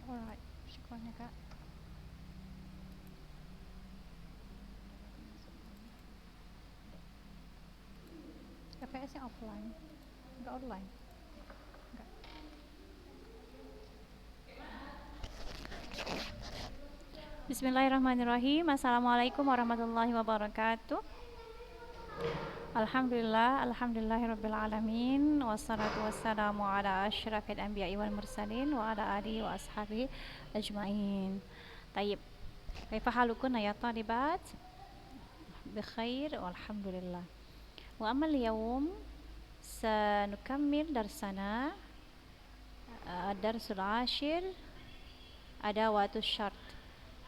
alright. Syukurnya Kak. KPS-nya offline, enggak online. Enggak. Bismillahirrahmanirrahim. Assalamualaikum warahmatullahi wabarakatuh. Alhamdulillah, alhamdulillahirabbil alamin, wassalatu wassalamu ala asyrafil anbiya'i wal mursalin wa ala alihi wa ashabihi ajmain. Tayyib. Kaifa halukunna ya talibat? Bikhair walhamdulillah. Wa amal yawm sanukammil darsana darsul ashir adawatus syart.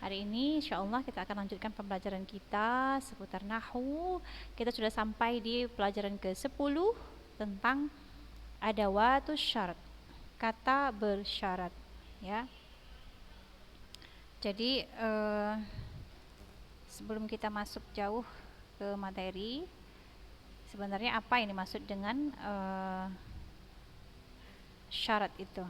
Hari ini insyaallah kita akan lanjutkan pembelajaran kita seputar nahwu. Kita sudah sampai di pelajaran ke-10 tentang adawatus syarat, kata bersyarat, ya. Jadi sebelum kita masuk jauh ke materi, sebenarnya apa yang dimaksud dengan syarat itu?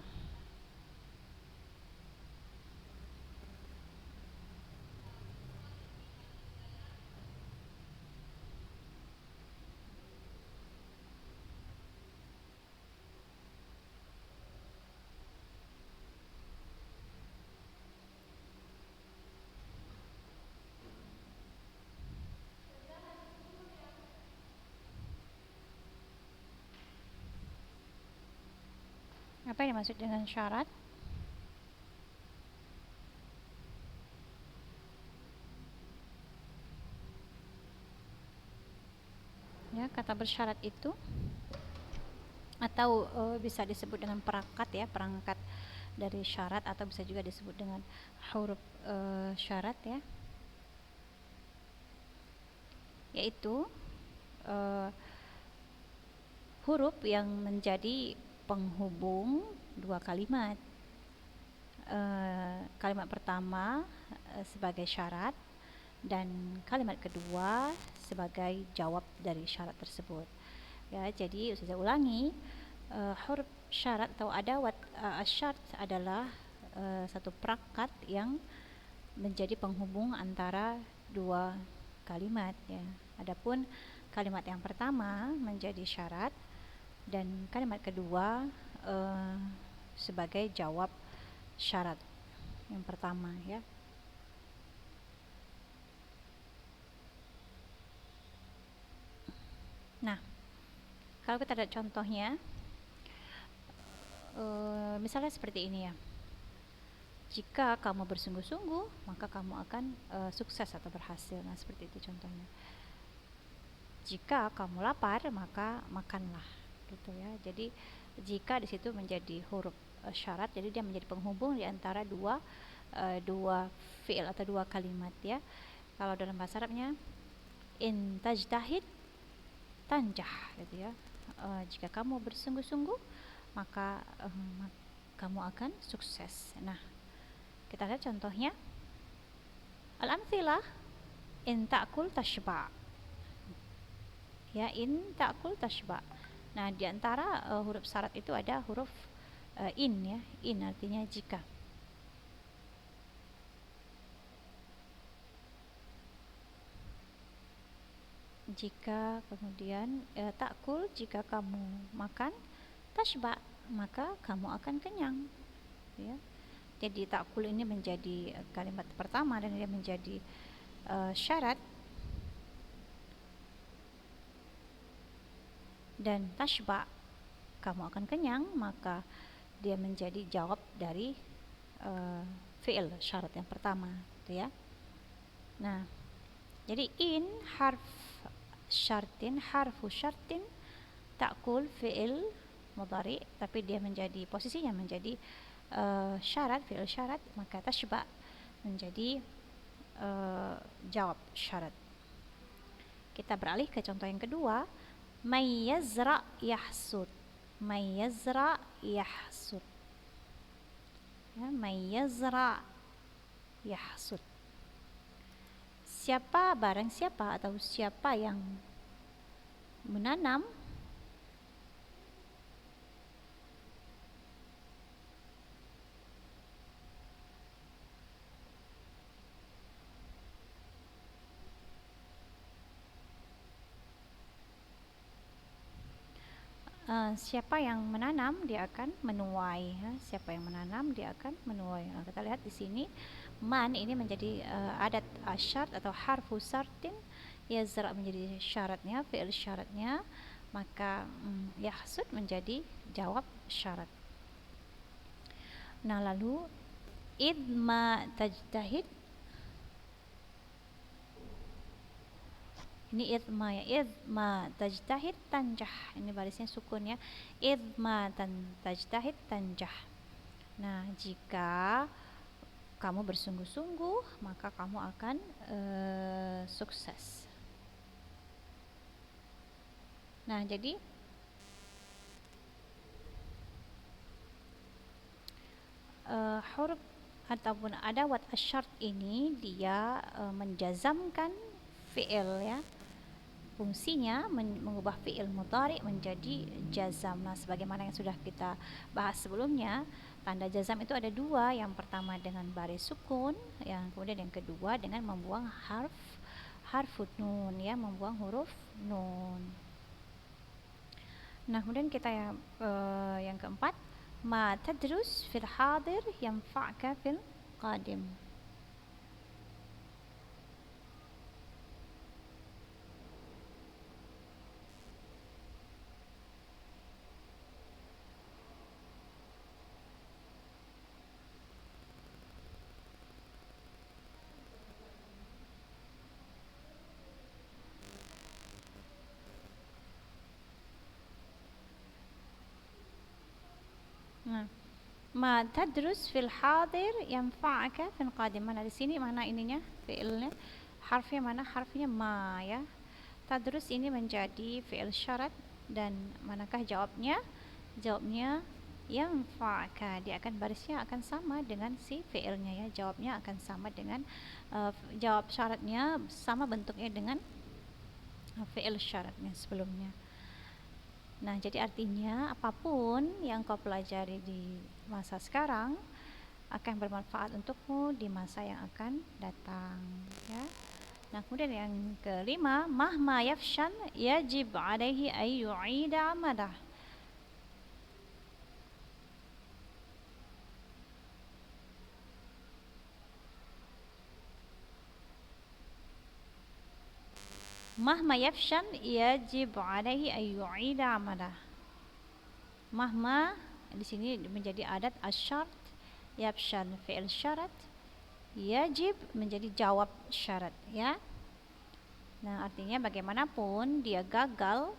Apa yang dimaksud dengan syarat? Ya, kata bersyarat itu atau bisa disebut dengan perangkat, ya, perangkat dari syarat, atau bisa juga disebut dengan huruf syarat, ya, yaitu huruf yang menjadi penghubung dua kalimat. Kalimat pertama sebagai syarat dan kalimat kedua sebagai jawab dari syarat tersebut. Ya, jadi saya ulangi, huruf syarat atau adawat syarat adalah satu perangkat yang menjadi penghubung antara dua kalimat, ya. Adapun kalimat yang pertama menjadi syarat dan kalimat kedua sebagai jawab syarat yang pertama, ya. Nah, kalau kita ada contohnya, misalnya seperti ini, ya. Jika kamu bersungguh-sungguh, maka kamu akan sukses atau berhasil. Nah, seperti itu contohnya. Jika kamu lapar, maka makanlah, gitu, ya. Jadi jika di situ menjadi huruf syarat, jadi dia menjadi penghubung di antara dua fi'il atau dua kalimat, ya. Kalau dalam bahasa Arabnya in tajtahid tanjah, gitu, ya. Jika kamu bersungguh-sungguh, maka kamu akan sukses. Nah, kita lihat contohnya. Al-amthilah in ta'kul tashba'. Ya, in ta'kul tashba'. Nah, di antara huruf syarat itu ada huruf in, ya. In artinya jika. Jika, kemudian ta'kul jika kamu makan, tashba' maka kamu akan kenyang, ya. Jadi ta'kul ini menjadi kalimat pertama dan dia menjadi syarat, dan tashba' kamu akan kenyang maka dia menjadi jawab dari fi'il syarat yang pertama, gitu, ya. Nah, jadi in harf syartin, harfu syartin, ta'kul fi'il mudhari, tapi dia menjadi posisinya menjadi syarat, fi'il syarat, maka tashba' menjadi jawab syarat. Kita beralih ke contoh yang kedua. May yazra' yahsud. May yazra' yahsud. Ya, may yazra' yahsud. Siapa, barang siapa atau siapa yang menanam siapa yang menanam dia akan menuai ya. Siapa yang menanam dia akan menuai. Nah, kita lihat di sini man ini menjadi adat asyart atau harfu sartin, yazra menjadi syaratnya, fi'il syaratnya, maka yahsud menjadi jawab syarat. Nah, lalu id ma tajtahid, ini idma ya, idma tajtahid tanjah, ini barisnya sukun ya, idma tajtahid tanjah. Nah, jika kamu bersungguh-sungguh maka kamu akan sukses. Nah, jadi huruf ataupun adawat asyart ini dia menjazamkan fi'il ya. Fungsinya mengubah fi'il mudhari menjadi jazam. Nah, sebagaimana yang sudah kita bahas sebelumnya, tanda jazam itu ada dua. Yang pertama dengan baris sukun, yang kemudian yang kedua dengan membuang harfut nun ya, membuang huruf nun. Nah, kemudian kita yang keempat, ma tadrus fil hadir yanfa'ka fil qadim. Nah, ma tadrus fil hadir yanfa'aka fil qadim. Mana di sini mana ininya fi'ilnya? Harfnya mana? Harfnya ma ya. Tadrus ini menjadi fi'il syarat dan manakah jawabnya? Jawabnya yanfa'aka. Dia akan barisnya akan sama dengan si fi'ilnya ya. Jawabnya akan sama dengan jawab syaratnya sama bentuknya dengan fi'il syaratnya sebelumnya. Nah, jadi artinya apapun yang kau pelajari di masa sekarang akan bermanfaat untukmu di masa yang akan datang ya. Nah, kemudian yang kelima, mahma yafshan yajib alaihi ay yu'ida amadah. Mahma yafshan yajib alaihi ay yu'ida amadah. Mahma di sini menjadi adat asyart, yafshan fi'il syarat, yajib menjadi jawab syarat ya. Nah, artinya bagaimanapun dia gagal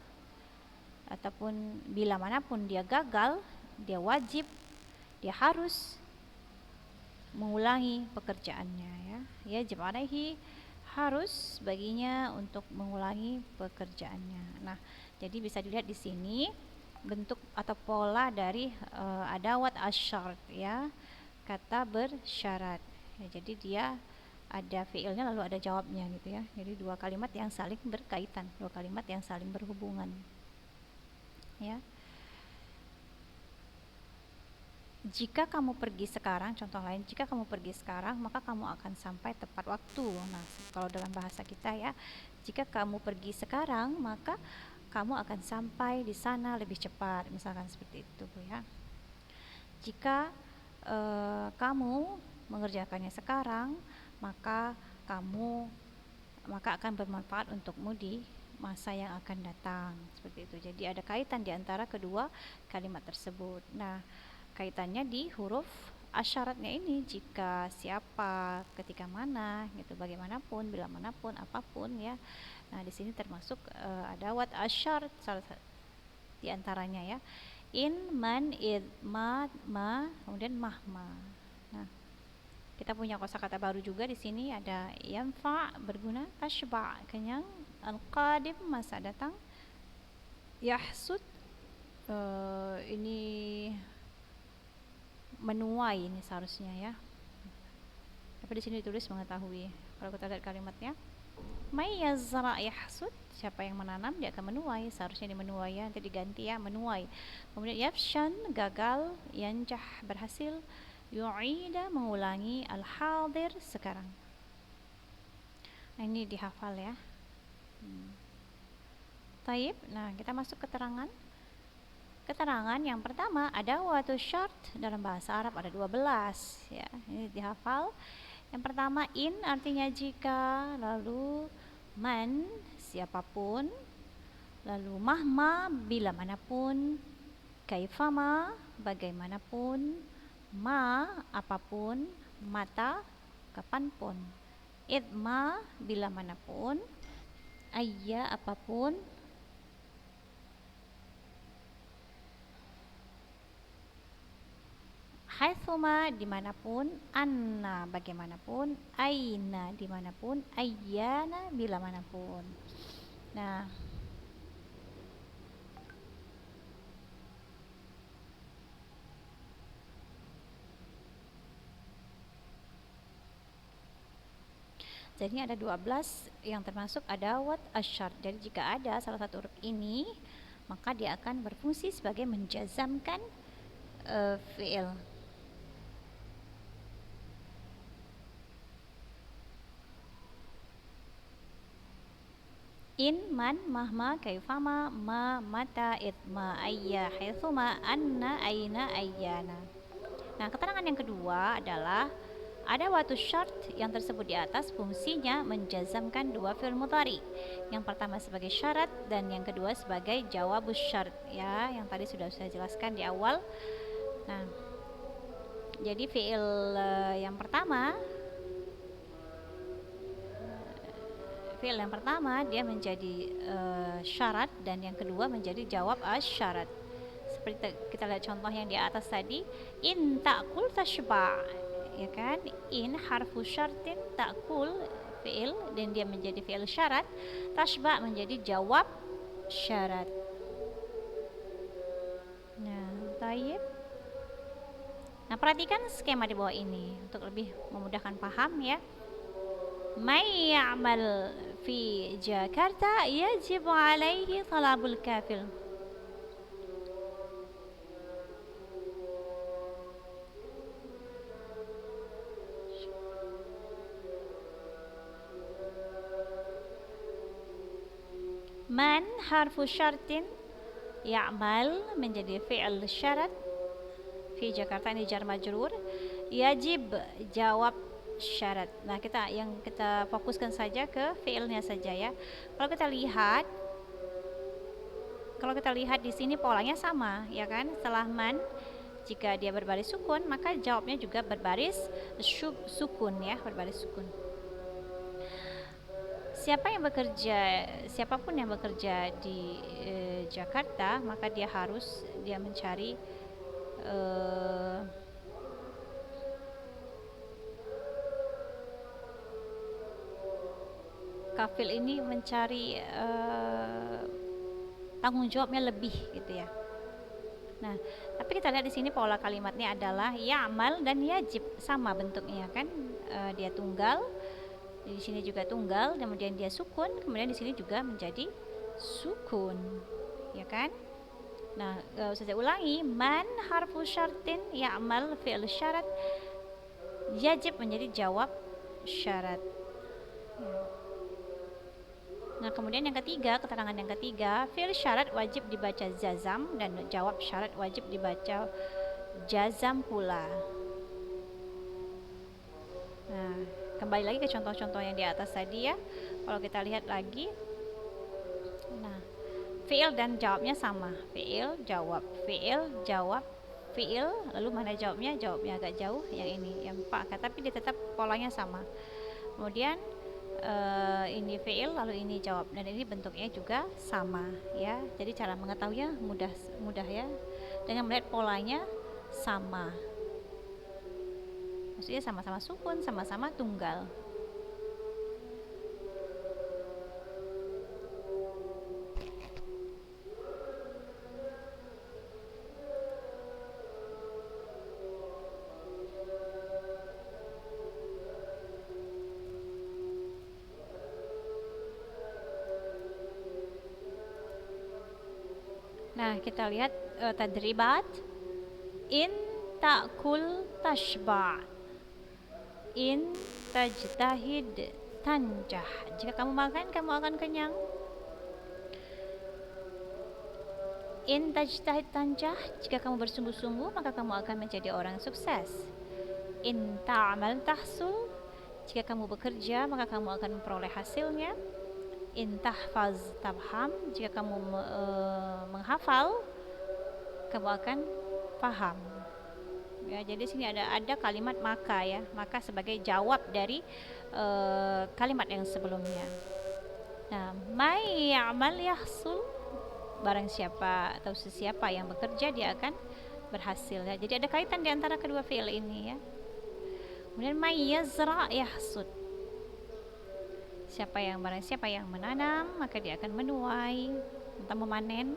ataupun bila manapun dia gagal, dia wajib, dia harus mengulangi pekerjaannya ya. Yajib alaihi, harus baginya untuk mengulangi pekerjaannya. Nah, jadi bisa dilihat di sini bentuk atau pola dari adawat asyart ya, kata bersyarat ya. Jadi dia ada fiilnya lalu ada jawabnya gitu ya. Jadi dua kalimat yang saling berkaitan, dua kalimat yang saling berhubungan ya. Jika kamu pergi sekarang, contoh lain, jika kamu pergi sekarang maka kamu akan sampai tepat waktu. Nah, kalau dalam bahasa kita ya, jika kamu pergi sekarang maka kamu akan sampai di sana lebih cepat, misalkan seperti itu ya. Jika kamu mengerjakannya sekarang, maka akan bermanfaat untukmu di masa yang akan datang, seperti itu. Jadi ada kaitan di antara kedua kalimat tersebut. Nah, kaitannya di huruf asyaratnya ini, jika, siapa, ketika mana gitu, bagaimanapun, bila manapun, apapun ya. Nah, di sini termasuk adawat asyarat salah di antaranya ya. In, man, id, ma, kemudian mahma. Nah, kita punya kosakata baru juga di sini, ada yanfa berguna, tashba kenyang, al-qadim masa datang, yahsud ini menuai ini seharusnya ya. Tapi di sini ditulis mengetahui. Kalau kita lihat kalimatnya, may yazra yahsud, siapa yang menanam dia akan menuai, seharusnya dia menuai ya, nanti diganti ya, menuai. Kemudian yafshan gagal, yanjah berhasil, yu'ida mengulangi, al-hadir sekarang. Nah, ini dihafal ya. Taib. Nah, kita masuk keterangan. Keterangan yang pertama, ada watu syart dalam bahasa Arab ada 12 ya. Ini dihafal. Yang pertama in artinya jika, lalu man siapapun, lalu mahma bila manapun, kaifama bagaimanapun, ma apapun, mata kapanpun, idma bila manapun, ayya apapun, haitsuma dimanapun, anna bagaimanapun, aina dimanapun, ayyana bila manapun. Nah, jadi ada 12 yang termasuk adawat asyar. Jadi jika ada salah satu huruf ini, maka dia akan berfungsi sebagai menjazamkan fi'il. In, man, mahma, kaifama, ma, mata, idma, ayya, haitsuma, anna, aina, ayyana. Nah, keterangan yang kedua adalah ada watu syart yang tersebut di atas fungsinya menjazamkan dua fi'il mudhari. Yang pertama sebagai syarat dan yang kedua sebagai jawabus syart ya, yang tadi sudah saya jelaskan di awal. Nah, jadi fi'il yang pertama dia menjadi syarat dan yang kedua menjadi jawab syarat. Seperti kita lihat contoh yang di atas tadi, in ta'kul tashba, ya kan? In harfu syartin, ta'kul fi'il dan dia menjadi fi'il syarat, tashba menjadi jawab syarat. Nah, tayyib. Nah, perhatikan skema di bawah ini untuk lebih memudahkan paham ya. May ya'mal fi Jakarta yajib alaihi talabul kafil. Man harfu syartin, ya'mal menjadi fi'il syarat, fi Jakarta ini jar majrur, yajib jawab syarat. Nah, kita fokuskan saja ke fi'ilnya saja ya. Kalau kita lihat di sini polanya sama ya kan? Setelah man jika dia berbaris sukun, maka jawabnya juga berbaris sukun ya, berbaris sukun. Siapapun yang bekerja di Jakarta, maka dia mencari kafil ini mencari tanggung jawabnya lebih gitu ya. Nah, tapi kita lihat di sini pola kalimatnya adalah ya'mal dan yajib, sama bentuknya kan, dia tunggal. Di sini juga tunggal, kemudian dia sukun, kemudian di sini juga menjadi sukun, ya kan? Nah, saya ulangi, man harfu syartin, ya'mal fi'il syarat, yajib menjadi jawab syarat. Ya. Nah, kemudian yang ketiga, keterangan yang ketiga, fi'il syarat wajib dibaca jazam dan jawab syarat wajib dibaca jazam pula. Nah, kembali lagi ke contoh-contoh yang di atas tadi ya. Kalau kita lihat lagi, nah, fi'il dan jawabnya sama. Fi'il, jawab, fi'il, lalu mana jawabnya? Jawabnya agak jauh, yang ini, yang Pak, tapi dia tetap polanya sama. Kemudian ini fi'il, lalu ini jawab, dan ini bentuknya juga sama ya. Jadi cara mengetahuinya mudah ya, dengan melihat polanya sama. Maksudnya sama-sama sukun, sama-sama tunggal. Nah, kita lihat tadribat. In ta'kul tashba, in tajtahid tanjah. Jika kamu makan, kamu akan kenyang. In tajtahid tanjah, jika kamu bersungguh-sungguh maka kamu akan menjadi orang sukses. In ta'mal tahsul, jika kamu bekerja maka kamu akan memperoleh hasilnya. In tahfaz tabham, jika kamu menghafal kamu akan paham. Ya, jadi sini ada kalimat maka ya, maka sebagai jawab dari kalimat yang sebelumnya. Nah, may ya'mal yahsul, barang siapa atau sesiapa yang bekerja dia akan berhasil ya. Jadi ada kaitan di antara kedua fi'il ini ya. Kemudian may yazra yahsud, barang siapa yang menanam maka dia akan menuai atau memanen.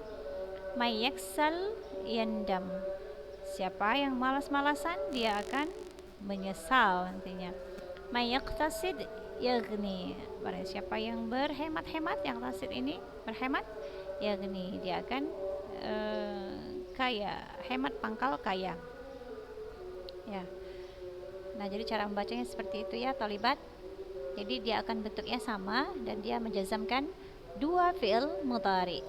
May yaksal yandam, siapa yang malas-malasan dia akan menyesal nantinya. May yaqtasid yaghni, barang siapa yang berhemat-hemat, yang tasid ini berhemat, yaghni dia akan kaya, hemat pangkal kaya. Ya. Nah, jadi cara membacanya seperti itu ya, tolibat. Jadi dia akan bentuknya sama dan dia menjazamkan dua fi'il mudhari.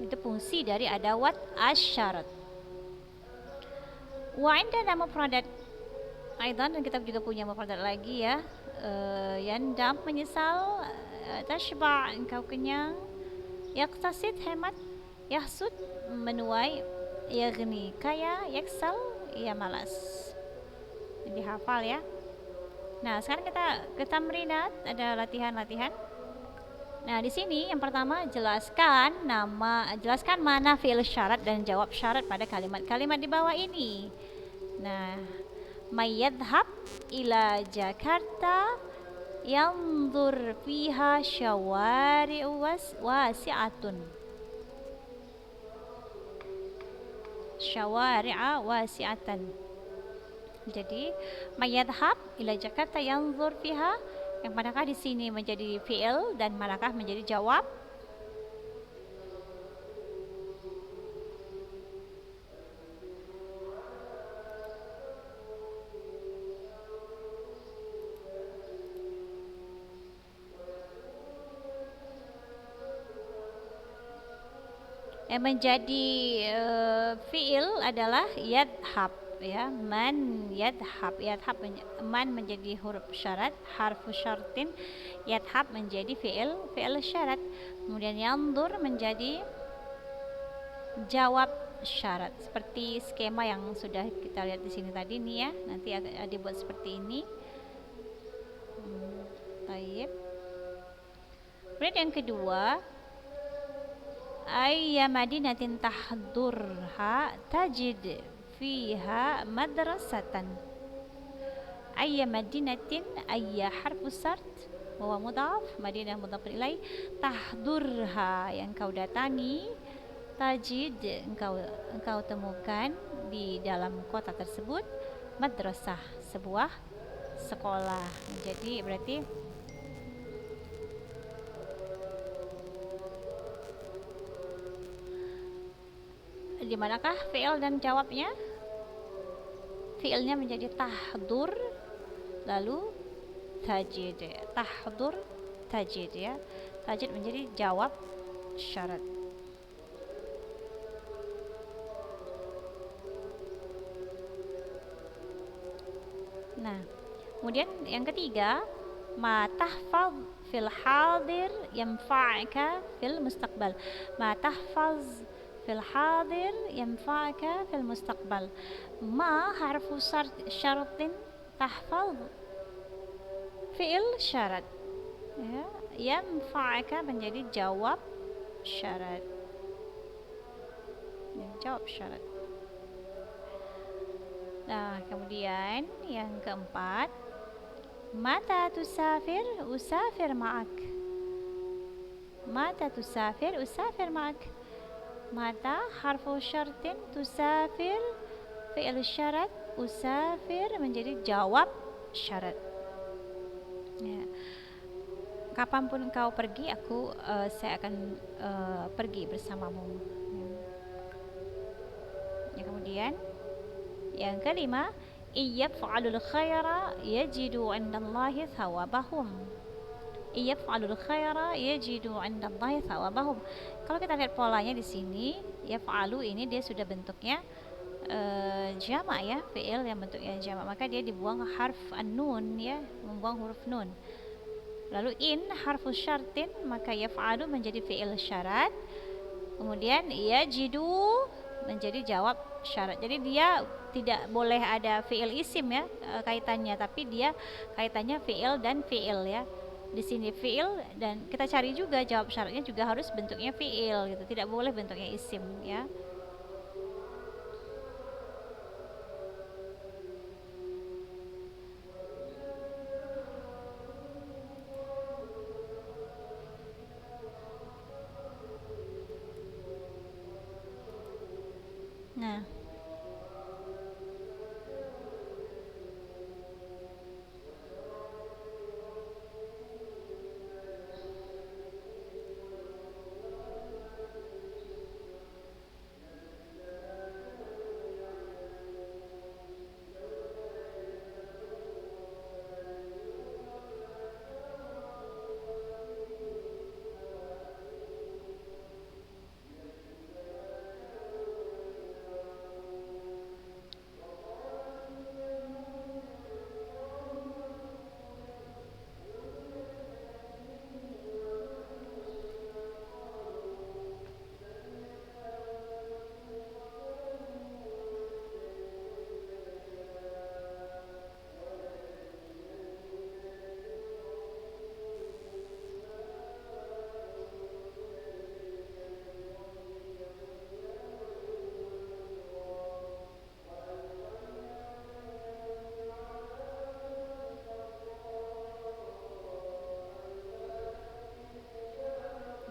Itu fungsi dari adawat asyarat. Wa indana mufradat aidan, dan kita juga punya mufradat lagi ya. Yandam menyesal, tashba engkau kenyang, yaqtasid hemat, yahsud menuai, yaghni kaya, yaksal ia malas. Jadi hafal ya. Nah, sekarang kita ke tamrinat, ada latihan-latihan. Nah, di sini yang pertama jelaskan mana fi'il syarat dan jawab syarat pada kalimat-kalimat di bawah ini. Nah, may yadhhab ila Jakarta yanzur fiha syawari'u wasi'atun. Syawari'a wasi'atan. Jadi may yadhhab ila Jakarta yanzur fiha, yang manakah di sini menjadi fi'il dan manakah menjadi jawab? Yang menjadi fi'il adalah yadhhab ya, man yadhhab. Man menjadi huruf syarat, harfu syartin. Yadhhab menjadi fi'il syarat. Kemudian yanzur menjadi jawab syarat, seperti skema yang sudah kita lihat di sini tadi nih ya. Nanti dibuat seperti ini. Baik. Kemudian yang kedua, ayya madinatin tahdurha tajid fiha madrasatan. Ayya madinatin, ayya harfu sart wa mudhaf, madinah mudhaf ilaih, tahdurha yang kau datangi, tajid engkau temukan di dalam kota tersebut, madrasah sebuah sekolah. Jadi berarti di manakah fi'il dan jawabnya? Fi'ilnya menjadi tahdur, lalu tajid. Tahdur tajid ya. Tajid menjadi jawab syarat. Nah, kemudian yang ketiga, ma tahfaz fil hadir yanfa'uka fil mustaqbal. Ma tahfaz fil hadir yanfa'uka fil mustaqbal. Ma harfu syaratin, tahfaz fi'il syarat ya, yanfa'uka menjadi jawab syarat ya, jawab syarat. Nah, kemudian yang keempat, mata tusafir usafir ma'ak. Mata tusafir usafir ma'ak. Mata harfu syartin, tusafir fi'il syarat, usafir menjadi jawab syarat ya. Kapanpun kau pergi, saya akan pergi bersamamu ya. Ya, kemudian yang kelima, iyaf'alul khaira yajidu 'indallahi thawabahum. yaf'alul khaira yajidu 'indallahi thawabahum. Kalau kita lihat polanya di sini, yaf'alu ini dia sudah bentuknya jamak ya, fi'il yang bentuknya jamak, maka dia dibuang harf an-nun ya, membuang huruf nun. Lalu in harfus syartin, maka yaf'alu menjadi fi'il syarat. Kemudian yajidu menjadi jawab syarat. Jadi dia tidak boleh ada fi'il isim ya kaitannya, tapi dia kaitannya fi'il dan fi'il ya. Di sini fi'il, dan kita cari juga jawab syaratnya juga harus bentuknya fi'il gitu, tidak boleh bentuknya isim ya. Nah,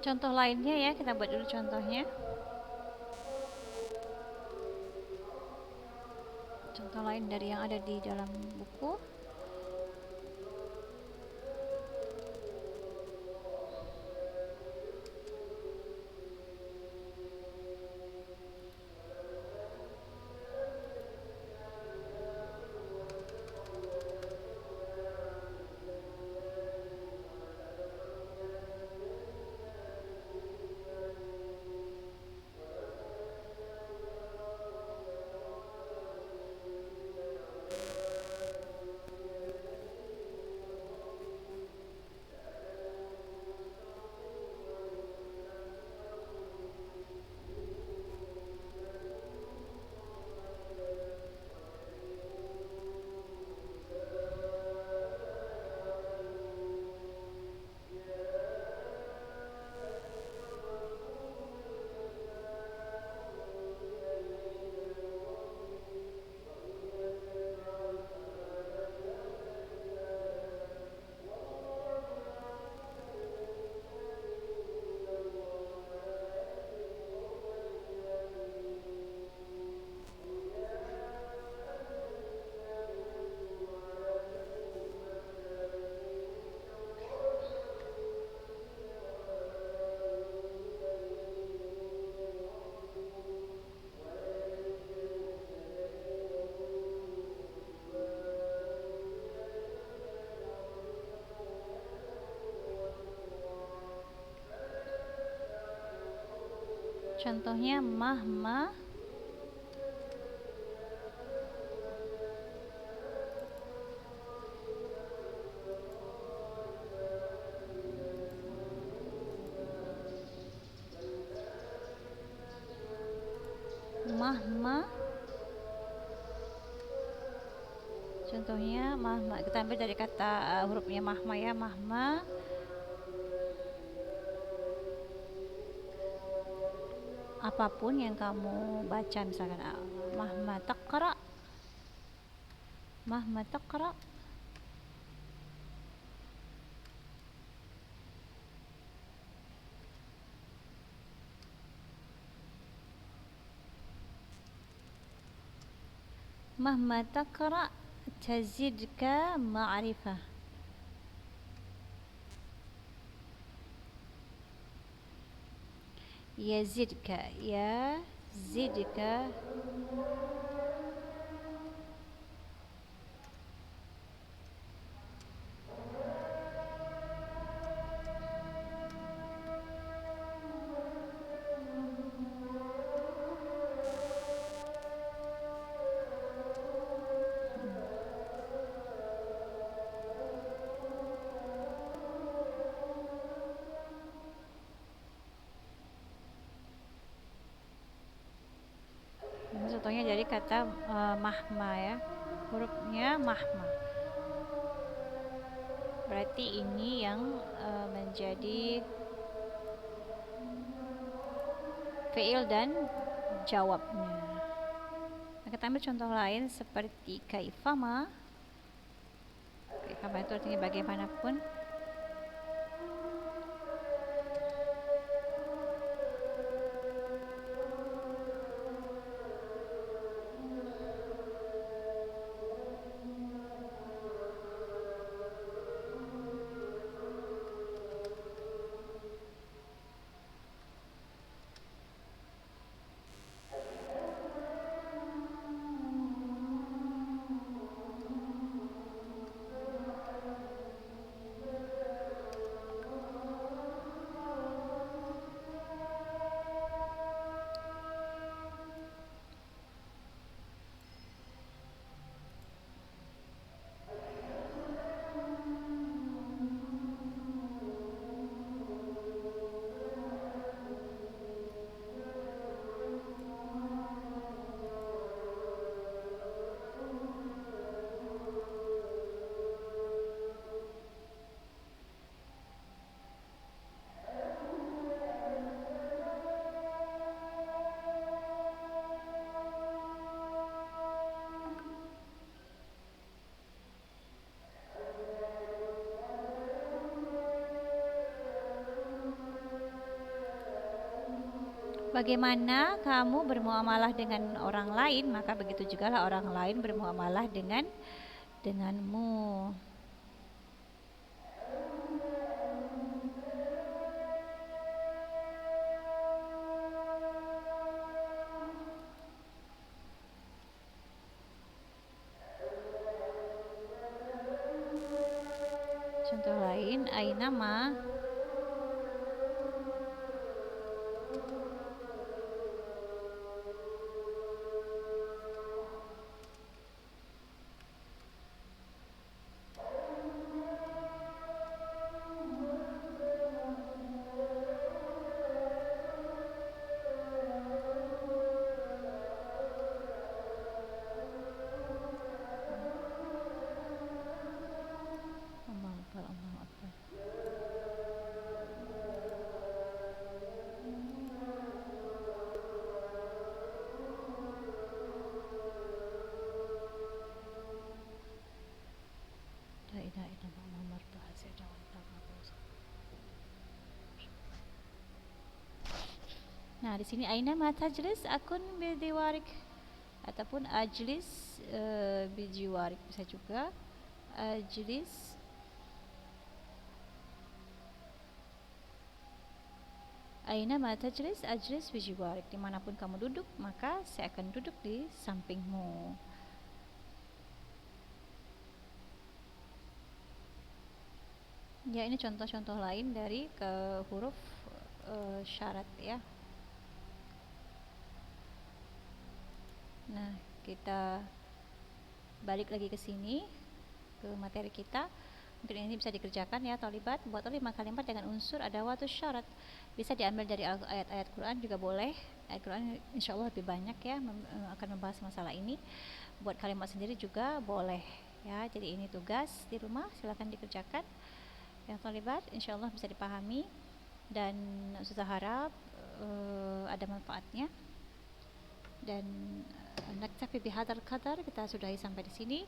contoh lainnya ya, kita buat dulu contohnya. Contoh lain dari yang ada di dalam buku. Contohnya mahma, mahma. Contohnya mahma, kita ambil dari kata hurufnya mahma ya, mahma. Apapun yang kamu baca, misalkan mahma taqra, mahma taqra. Mahma taqra tazidka ma'rifah. Yazidka, yazidka. contohnya dari kata mahma ya, hurufnya mahma. Berarti ini yang menjadi fi'il dan jawabnya. Kita ambil contoh lain seperti kaifama. Kaifama itu artinya bagaimanapun. Bagaimana kamu bermuamalah dengan orang lain, maka begitu juga lah orang lain bermuamalah denganmu. Contoh lain, ainama. Allahu Akbar, Allahu Akbar. La ilaha illallah Muhammadur Rasulullah. Nah, di sini aina ma tajlis akun bidiwarik ataupun ajlis bijiwarik bisa juga. Ajlis aina ma tajlis ajlis bijiwarik, dimanapun kamu duduk maka saya akan duduk di sampingmu. Ya, ini contoh-contoh lain dari huruf syarat ya. Nah, kita balik lagi ke sini, ke materi kita. Mungkin ini bisa dikerjakan ya, Tholibat. Buat 5 kalimat dengan unsur adawatus syarat. Bisa diambil dari ayat-ayat Quran juga boleh. Ayat Quran insya Allah lebih banyak ya, akan membahas masalah ini. Buat kalimat sendiri juga boleh ya. Jadi ini tugas di rumah, silakan dikerjakan ya, Tholibat. Insya Allah bisa dipahami dan Ustazah harap ada manfaatnya. Dan naktafi bihadzal qadar, kita sudahi sampai di sini.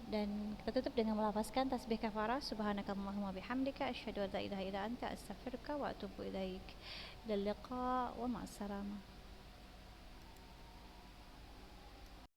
Dan kita tutup dengan melafazkan tasbih kafarah, subhanakallahumma bihamdika asyhadu an la ilaha illa anta astaghfiruka wa atubu ilaik. Ilal liqa wa ma'assalamah.